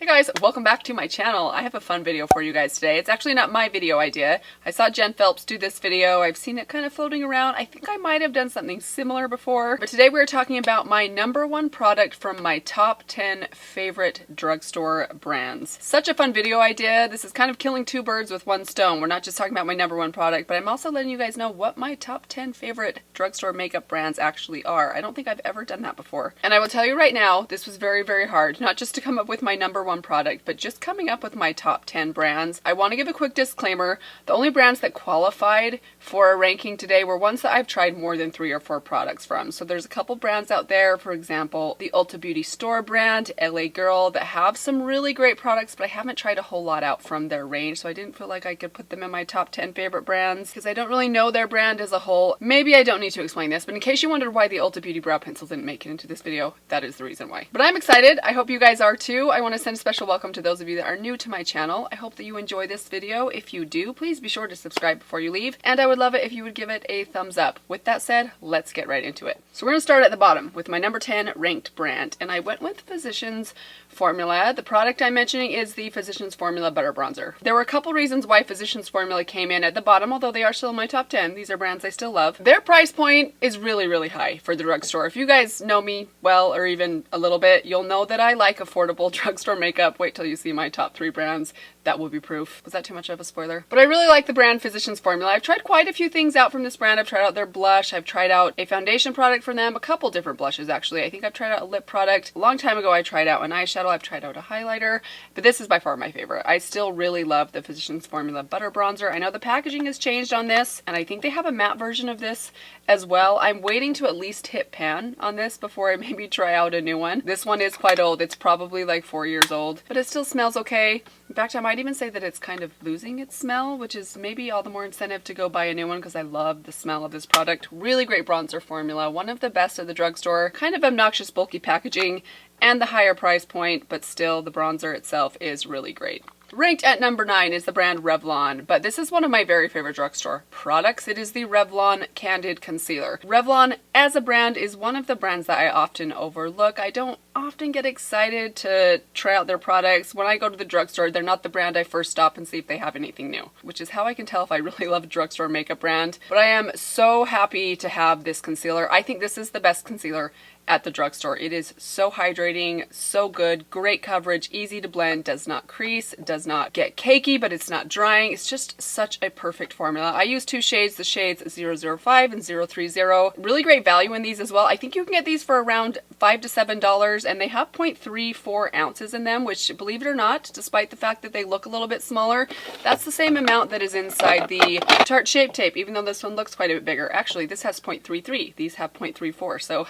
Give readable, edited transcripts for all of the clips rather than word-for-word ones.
guys, welcome back to my channel. I have a fun video for you guys today. It's actually not my video idea. I saw Jen Phelps do this video. I've seen it kind of floating around. I think I might have done something similar before. But today we're talking about my #1 product from my top 10 favorite drugstore brands. Such a fun video idea. This is kind of killing two birds with one stone. We're not just talking about my #1 product, but I'm also letting you guys know what my top 10 favorite drugstore makeup brands actually are. I don't think I've ever done that before. And I will tell you right now, this was very, very hard. Not just to come up with my #1 product, but just coming up with my top 10 brands. I want to give a quick disclaimer. The only brands that qualified for a ranking today were ones that I've tried more than 3 or 4 products from. So there's a couple brands out there, for example, the Ulta Beauty Store brand, LA Girl, that have some really great products, but I haven't tried a whole lot out from their range, so I didn't feel like I could put them in my top 10 favorite brands because I don't really know their brand as a whole. Maybe I don't need to explain this, but in case you wondered why the Ulta Beauty Brow Pencil didn't make it into this video, that is the reason why. But I'm excited. I hope you guys are too. I want to send a special welcome to those of you that are new to my channel. I hope that you enjoy this video. If you do, please be sure to subscribe before you leave, and I would love it if you would give it a thumbs up. With that said, let's get right into it. So we're going to start at the bottom with my number 10 ranked brand, and I went with Physicians Formula. The product I'm mentioning is the Physicians Formula Butter Bronzer. There were a couple reasons why Physicians Formula came in at the bottom, although they are still in my top 10. These are brands I still love. Their price point is really, really high for the drugstore. If you guys know me well, or even a little bit, you'll know that I like affordable drugstore makeup. Wait till you see my top 3 brands. That will be proof. Was that too much of a spoiler? But I really like the brand Physicians Formula. I've tried quite a few things out from this brand. I've tried out their blush. I've tried out a foundation product from them. A couple different blushes, actually. I think I've tried out a lip product. A long time ago, I tried out an eyeshadow. I've tried out a highlighter. But this is by far my favorite. I still really love the Physicians Formula Butter Bronzer. I know the packaging has changed on this, and I think they have a matte version of this as well. I'm waiting to at least hit pan on this before I maybe try out a new one. This one is quite old. It's probably like 4 years old, but it still smells okay. In fact, I might even say that it's kind of losing its smell, which is maybe all the more incentive to go buy a new one because I love the smell of this product. Really great bronzer formula. One of the best at the drugstore. Kind of obnoxious, bulky packaging and the higher price point, but still the bronzer itself is really great. Ranked at number 9 is the brand Revlon, but this is one of my very favorite drugstore products. It is the Revlon Candid Concealer. Revlon as a brand is one of the brands that I often overlook. I don't often get excited to try out their products. When I go to the drugstore, they're not the brand I first stop and see if they have anything new, which is how I can tell if I really love a drugstore makeup brand. But I am so happy to have this concealer. I think this is the best concealer at the drugstore. It is so hydrating, so good, great coverage, easy to blend, does not crease, does not get cakey, but it's not drying. It's just such a perfect formula. I use 2 shades, the shades 005 and 030. Really great value in these as well. I think you can get these for around $5 to $7, and they have 0.34 ounces in them, which, believe it or not, despite the fact that they look a little bit smaller, that's the same amount that is inside the Tarte Shape Tape, even though this one looks quite a bit bigger. Actually, this has 0.33. These have 0.34, so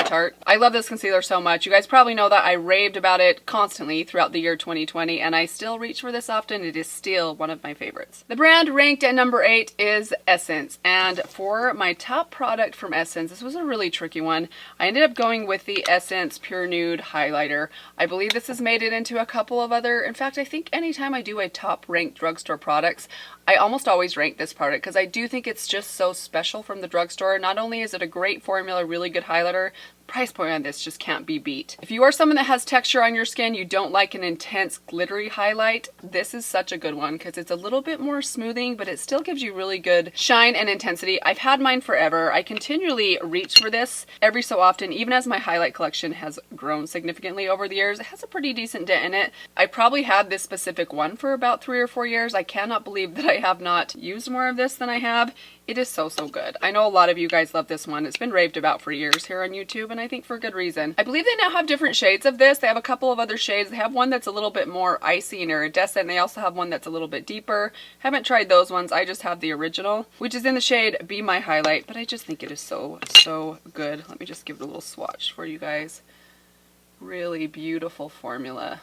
Tarte. I love this concealer so much. You guys probably know that I raved about it constantly throughout the year 2020, and I still reach for this often. It is still one of my favorites. The brand ranked at number 8 is Essence, and for my top product from Essence, this was a really tricky one. I ended up going with the Essence Pure Nude Highlighter. I believe this has made it into a couple of other, in fact, I think anytime I do a top ranked drugstore products, I almost always rank this product because I do think it's just so special from the drugstore. Not only is it a great formula, really good highlighter, price point on this just can't be beat. If you are someone that has texture on your skin, you don't like an intense glittery highlight, this is such a good one because it's a little bit more smoothing, but it still gives you really good shine and intensity. I've had mine forever. I continually reach for this every so often, even as my highlight collection has grown significantly over the years. It has a pretty decent dent in it. I probably had this specific one for about 3 or 4 years. I cannot believe that I have not used more of this than I have. It is so, so good. I know a lot of you guys love this one. It's been raved about for years here on YouTube, and I think for good reason. I believe they now have different shades of this. They have a couple of other shades. They have one that's a little bit more icy and iridescent, and they also have one that's a little bit deeper. Haven't tried those ones. I just have the original, which is in the shade Be My Highlight, but I just think it is so, so good. Let me just give it a little swatch for you guys. Really beautiful formula.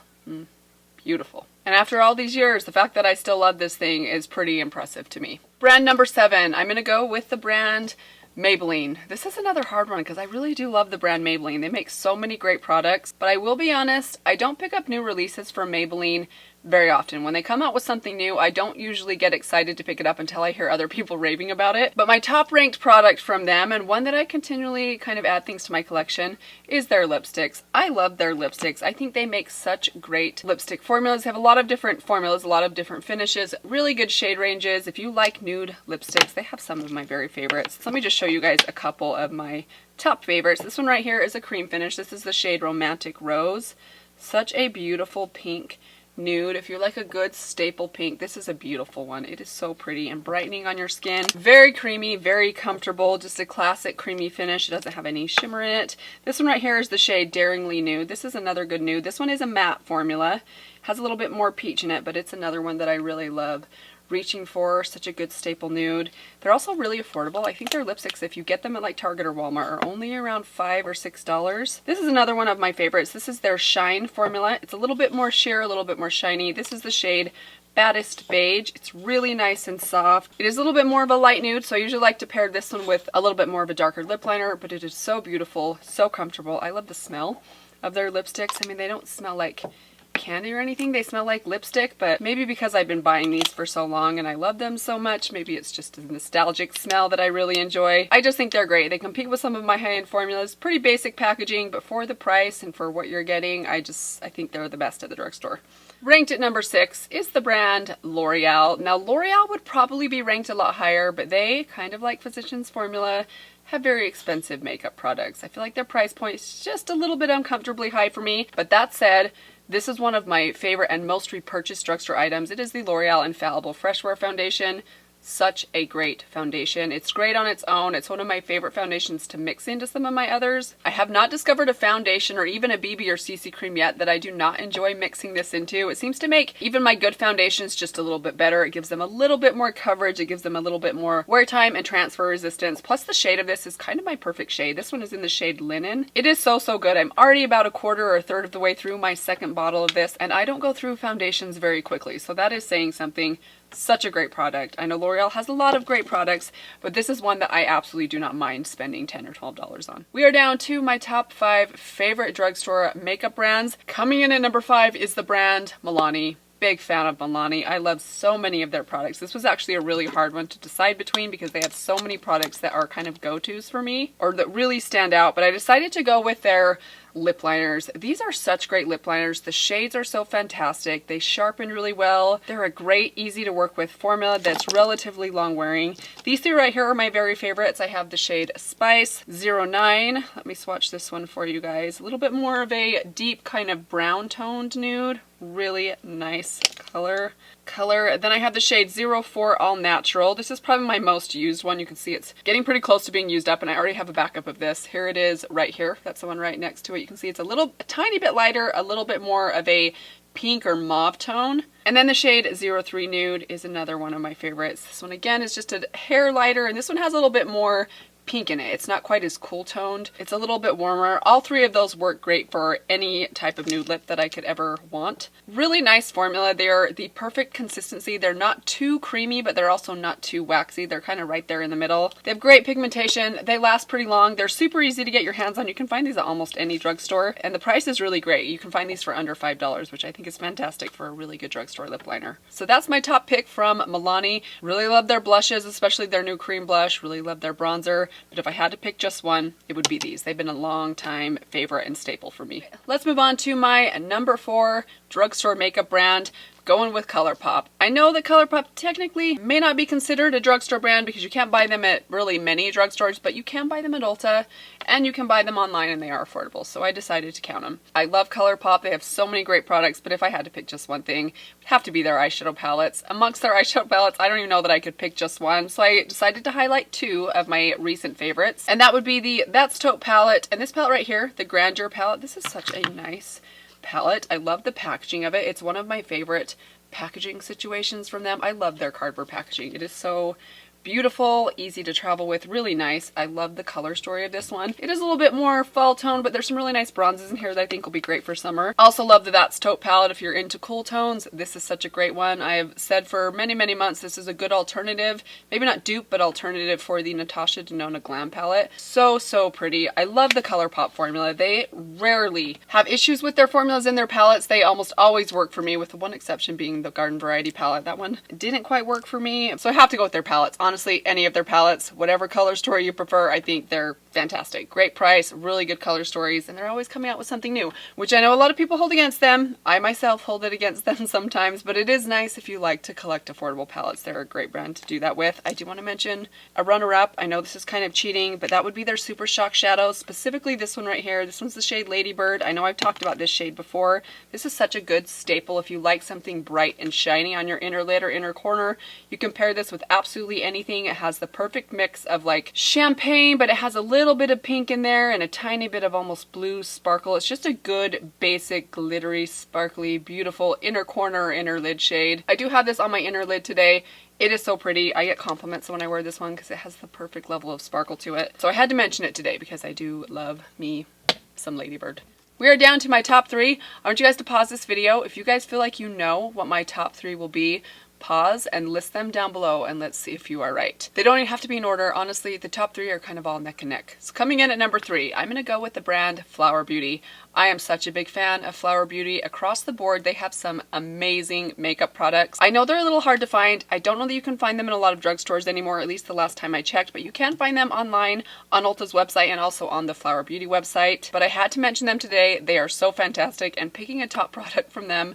Beautiful. And after all these years, the fact that I still love this thing is pretty impressive to me. Brand number 7. I'm going to go with the brand Maybelline. This is another hard one because I really do love the brand Maybelline. They make so many great products, but I will be honest, I don't pick up new releases from Maybelline very often. When they come out with something new, I don't usually get excited to pick it up until I hear other people raving about it. But my top ranked product from them, and one that I continually kind of add things to my collection, is their lipsticks. I love their lipsticks. I think they make such great lipstick formulas. They have a lot of different formulas, a lot of different finishes, really good shade ranges. If you like nude lipsticks, they have some of my very favorites. So let me just show you guys a couple of my top favorites. This one right here is a cream finish. This is the shade Romantic Rose. Such a beautiful pink nude. If you like a good staple pink, this is a beautiful one. It is so pretty and brightening on your skin. Very creamy, very comfortable, just a classic creamy finish. It doesn't have any shimmer in it. This one right here is the shade Daringly Nude. This is another good nude. This one is a matte formula. Has a little bit more peach in it, but it's another one that I really love reaching for. Such a good staple nude. They're also really affordable. I think their lipsticks, if you get them at like Target or Walmart, are only around $5 or $6. This is another one of my favorites. This is their Shine formula. It's a little bit more sheer, a little bit more shiny. This is the shade Baddest Beige. It's really nice and soft. It is a little bit more of a light nude, so I usually like to pair this one with a little bit more of a darker lip liner, but it is so beautiful, so comfortable. I love the smell of their lipsticks. I mean, they don't smell like candy or anything. They smell like lipstick, but maybe because I've been buying these for so long and I love them so much, maybe it's just a nostalgic smell that I really enjoy. I just think they're great. They compete with some of my high-end formulas. Pretty basic packaging, but for the price and for what you're getting, I think they're the best at the drugstore. Ranked at number 6 is the brand L'Oreal. Now, L'Oreal would probably be ranked a lot higher, but they, kind of like Physicians Formula, have very expensive makeup products. I feel like their price point is just a little bit uncomfortably high for me, but that said, this is one of my favorite and most repurchased drugstore items. It is the L'Oreal Infallible FRESHWEAR Foundation. Such a great foundation. It's great on its own. It's one of my favorite foundations to mix into some of my others. I have not discovered a foundation or even a BB or CC cream yet that I do not enjoy mixing this into. It seems to make even my good foundations just a little bit better. It gives them a little bit more coverage. It gives them a little bit more wear time and transfer resistance. Plus the shade of this is kind of my perfect shade. This one is in the shade Linen. It is so good. I'm already about a quarter or a third of the way through my second bottle of this, and I don't go through foundations very quickly, so that is saying something. Such a great product. I know L'Oreal has a lot of great products, but this is one that I absolutely do not mind spending $10 or $12 on. We are down to my top 5 favorite drugstore makeup brands. Coming in at number 5 is the brand MILANI. Big fan of MILANI. I love so many of their products. This was actually a really hard one to decide between because they have so many products that are kind of go-tos for me or that really stand out, but I decided to go with their lip liners. These are such great lip liners. The shades are so fantastic. They sharpen really well. They're a great, easy to work with formula that's relatively long wearing. These 3 right here are my very favorites. I have the shade Spice 09. Let me swatch this one for you guys. A little bit more of a deep kind of brown toned nude. Really nice color. Then I have the shade 04 All Natural. This is probably my most used one. You can see it's getting pretty close to being used up, and I already have a backup of this. Here it is right here. That's the one right next to it. You can see it's a tiny bit lighter, a little bit more of a pink or mauve tone. And then the shade 03 Nude is another one of my favorites. This one again is just a hair lighter, and this one has a little bit more pink in it. It's not quite as cool toned. It's a little bit warmer. All 3 of those work great for any type of nude lip that I could ever want. Really nice formula. They're the perfect consistency. They're not too creamy, but they're also not too waxy. They're kind of right there in the middle. They have great pigmentation. They last pretty long. They're super easy to get your hands on. You can find these at almost any drugstore, and the price is really great. You can find these for under $5, which I think is fantastic for a really good drugstore lip liner. So that's my top pick from MILANI. Really love their blushes, especially their new cream blush. Really love their bronzer. But if I had to pick just one, it would be these. They've been a long time favorite and staple for me. Let's move on to my number 4 drugstore makeup brand. Going with Colourpop. I know that Colourpop technically may not be considered a drugstore brand because you can't buy them at really many drugstores, but you can buy them at Ulta and you can buy them online and they are affordable, so I decided to count them. I love Colourpop. They have so many great products, but if I had to pick just one thing, it would have to be their eyeshadow palettes. Amongst their eyeshadow palettes, I don't even know that I could pick just one, so I decided to highlight 2 of my recent favorites, and that would be the That's Taupe palette and this palette right here, the Grandeur palette. This is such a nice palette. I love the packaging of it. It's one of my favorite packaging situations from them. I love their cardboard packaging. It is so beautiful, easy to travel with, really nice. I love the color story of this one. It is a little bit more fall tone, but there's some really nice bronzes in here that I think will be great for summer. Also love the That's Taupe palette if you're into cool tones. This is such a great one. I have said for many, many months this is a good alternative, maybe not dupe, but alternative for the Natasha Denona Glam palette. So, so pretty. I love the Colourpop formula. They rarely have issues with their formulas in their palettes. They almost always work for me, with the one exception being the Garden Variety palette. That one didn't quite work for me, so I have to go with their palettes. Honestly, any of their palettes, whatever color story you prefer, I think they're fantastic. Great price, really good color stories, and they're always coming out with something new, which I know a lot of people hold against them. I myself hold it against them sometimes, but it is nice if you like to collect affordable palettes. They're a great brand to do that with. I do want to mention a runner-up. I know this is kind of cheating, but that would be their Supershock shadows, specifically this one right here. This one's the shade Ladybird. I know I've talked about this shade before. This is such a good staple if you like something bright and shiny on your inner lid or inner corner. You can pair this with absolutely anything. It has the perfect mix of like champagne, but it has a little bit of pink in there and a tiny bit of almost blue sparkle. It's just a good, basic, glittery, sparkly, beautiful inner corner or inner lid shade. I do have this on my inner lid today. It is so pretty. I get compliments when I wear this one because it has the perfect level of sparkle to it. So I had to mention it today because I do love me some Ladybird. We are down to my top 3. I want you guys to pause this video. If you guys feel like you know what my top 3 will be, pause and list them down below and let's see if you are right. They don't even have to be in order. Honestly, the top 3 are kind of all neck and neck. So coming in at number 3, I'm going to go with the brand Flower Beauty. I am such a big fan of Flower Beauty. Across the board, they have some amazing makeup products. I know they're a little hard to find. I don't know that you can find them in a lot of drugstores anymore, at least the last time I checked, but you can find them online on Ulta's website and also on the Flower Beauty website. But I had to mention them today. They are so fantastic, and picking a top product from them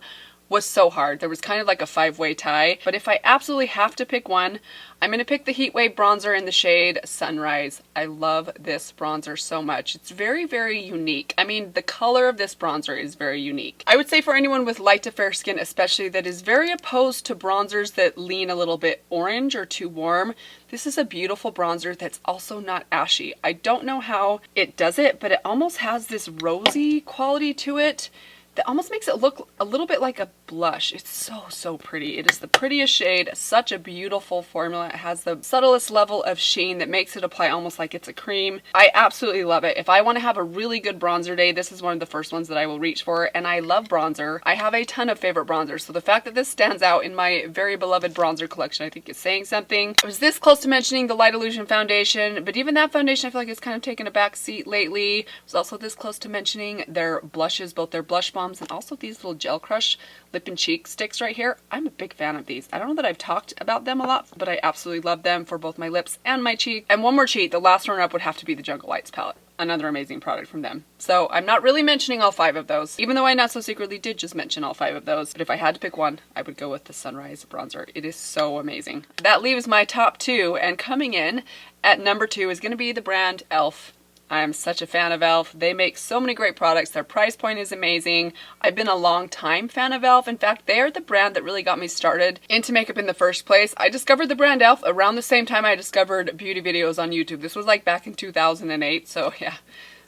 was so hard. There was kind of like a 5-way tie, but if I absolutely have to pick one, I'm going to pick the Heat Wave bronzer in the shade Sunrise. I love this bronzer so much. It's very, very unique. I mean, the color of this bronzer is very unique. I would say for anyone with light to fair skin especially that is very opposed to bronzers that lean a little bit orange or too warm, this is a beautiful bronzer that's also not ashy. I don't know how it does it, but it almost has this rosy quality to it that almost makes it look a little bit like a blush. It's so, so pretty. It is the prettiest shade, such a beautiful formula. It has the subtlest level of sheen that makes it apply almost like it's a cream. I absolutely love it. If I want to have a really good bronzer day, this is one of the first ones that I will reach for, and I love bronzer. I have a ton of favorite bronzers, so the fact that this stands out in my very beloved bronzer collection, I think is saying something. I was this close to mentioning the Light Illusion foundation, but even that foundation I feel like it's kind of taken a back seat lately. I was also this close to mentioning their blushes, both their blush bombs and also these little Gel Crush lip and cheek sticks right here. I'm a big fan of these. I don't know that I've talked about them a lot, but I absolutely love them for both my lips and my cheek. And one more cheat, the last runner up would have to be the Jungle Lights palette. Another amazing product from them. So I'm not really mentioning all 5 of those, even though I not so secretly did just mention all 5 of those. But if I had to pick one, I would go with the Sunrise bronzer. It is so amazing. That leaves my top 2, and coming in at number 2 is going to be the brand e.l.f. I am such a fan of e.l.f. They make so many great products. Their price point is amazing. I've been a long time fan of e.l.f. In fact, they are the brand that really got me started into makeup in the first place. I discovered the brand e.l.f. around the same time I discovered beauty videos on YouTube. This was like back in 2008, so yeah.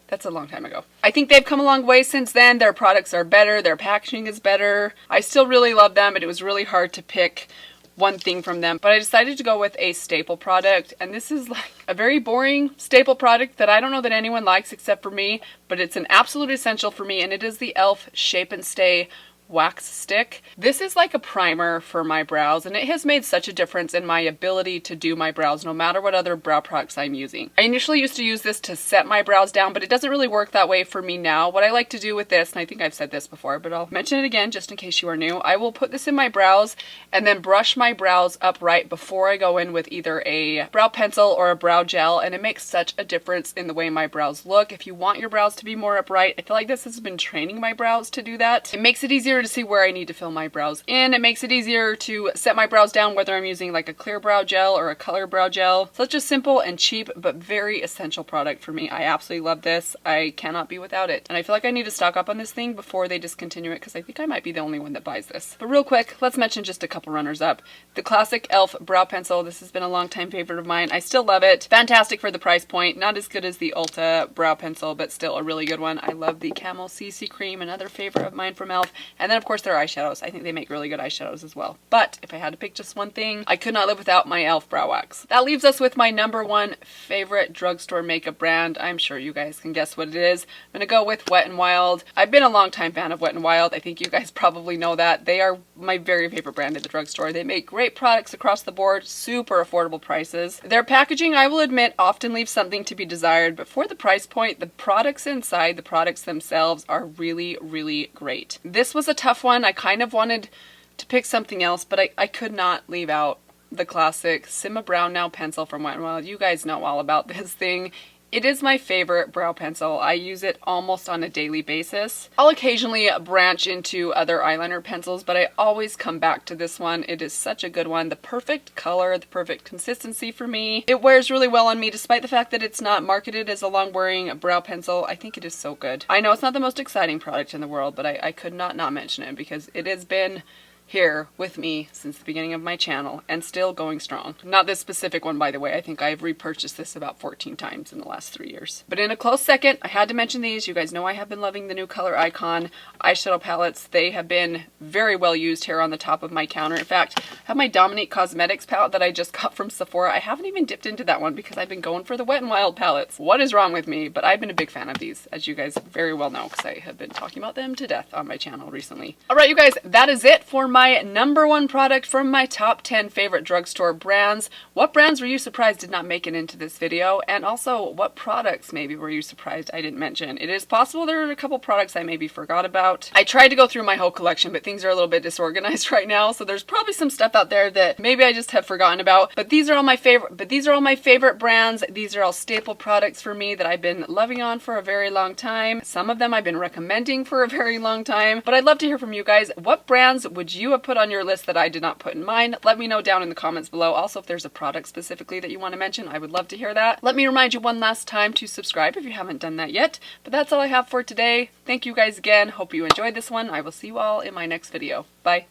That's a long time ago. I think they've come a long way since then. Their products are better. Their packaging is better. I still really love them, but it was really hard to pick one thing from them, but I decided to go with a staple product, and this is like a very boring staple product that I don't know that anyone likes except for me, but it's an absolute essential for me, and it is the e.l.f. Shape and Stay wax stick. This is like a primer for my brows, and it has made such a difference in my ability to do my brows no matter what other brow products I'm using. I initially used to use this to set my brows down, but it doesn't really work that way for me now. What I like to do with this, and I think I've said this before, but I'll mention it again just in case you are new, I will put this in my brows and then brush my brows upright before I go in with either a brow pencil or a brow gel, and it makes such a difference in the way my brows look. If you want your brows to be more upright, I feel like this has been training my brows to do that. It makes it easier to see where I need to fill my brows in. It makes it easier to set my brows down whether I'm using like a clear brow gel or a color brow gel. Such a simple and cheap but very essential product for me. I absolutely love this. I cannot be without it. And I feel like I need to stock up on this thing before they discontinue it because I think I might be the only one that buys this. But real quick, let's mention just a couple runners up. The classic e.l.f. brow pencil. This has been a long time favorite of mine. I still love it. Fantastic for the price point. Not as good as the Ulta brow pencil, but still a really good one. I love the Camel CC Cream, another favorite of mine from e.l.f. And And then of course their eyeshadows. I think they make really good eyeshadows as well. But if I had to pick just one thing, I could not live without my e.l.f. brow wax. That leaves us with my number one favorite drugstore makeup brand. I'm sure you guys can guess what it is. I'm gonna go with Wet n Wild. I've been a long time fan of Wet n Wild. I think you guys probably know that. They are my very favorite brand at the drugstore. They make great products across the board, super affordable prices. Their packaging, I will admit, often leaves something to be desired, but for the price point, the products inside, the products themselves are really, really great. This was a tough one. I kind of wanted to pick something else, but I could not leave out the classic SIMMA Brown Now pencil from Wet n Wild. You guys know all about this thing. It is my favorite brow pencil. I use it almost on a daily basis. I'll occasionally branch into other eyeliner pencils, but I always come back to this one. It is such a good one. The perfect color, the perfect consistency for me. It wears really well on me despite the fact that it's not marketed as a long-wearing brow pencil. I think it is so good. I know it's not the most exciting product in the world, but I could not mention it because it has been here with me since the beginning of my channel and still going strong. Not this specific one, by the way. I think I've repurchased this about 14 times in the last 3 years. But in a close second, I had to mention these. You guys know I have been loving the new Color Icon eyeshadow palettes. They have been very well used here on the top of my counter. In fact, I have my Dominique Cosmetics palette that I just got from Sephora. I haven't even dipped into that one because I've been going for the Wet n Wild palettes. What is wrong with me? But I've been a big fan of these, as you guys very well know, because I have been talking about them to death on my channel recently. All right, you guys, that is it for my number one product from my top 10 favorite drugstore brands. What brands were you surprised did not make it into this video? And also, what products maybe were you surprised I didn't mention? It is possible there are a couple products I maybe forgot about. I tried to go through my whole collection, but things are a little bit disorganized right now, so there's probably some stuff out there that maybe I just have forgotten about. But these are all my favorite brands. These are all staple products for me that I've been loving on for a very long time. Some of them I've been recommending for a very long time. But I'd love to hear from you guys. What brands would you have put on your list that I did not put in mine? Let me know down in the comments below. Also, if there's a product specifically that you want to mention, I would love to hear that. Let me remind you one last time to subscribe if you haven't done that yet. But that's all I have for today. Thank you guys again. Hope you enjoyed this one. I will see you all in my next video. Bye.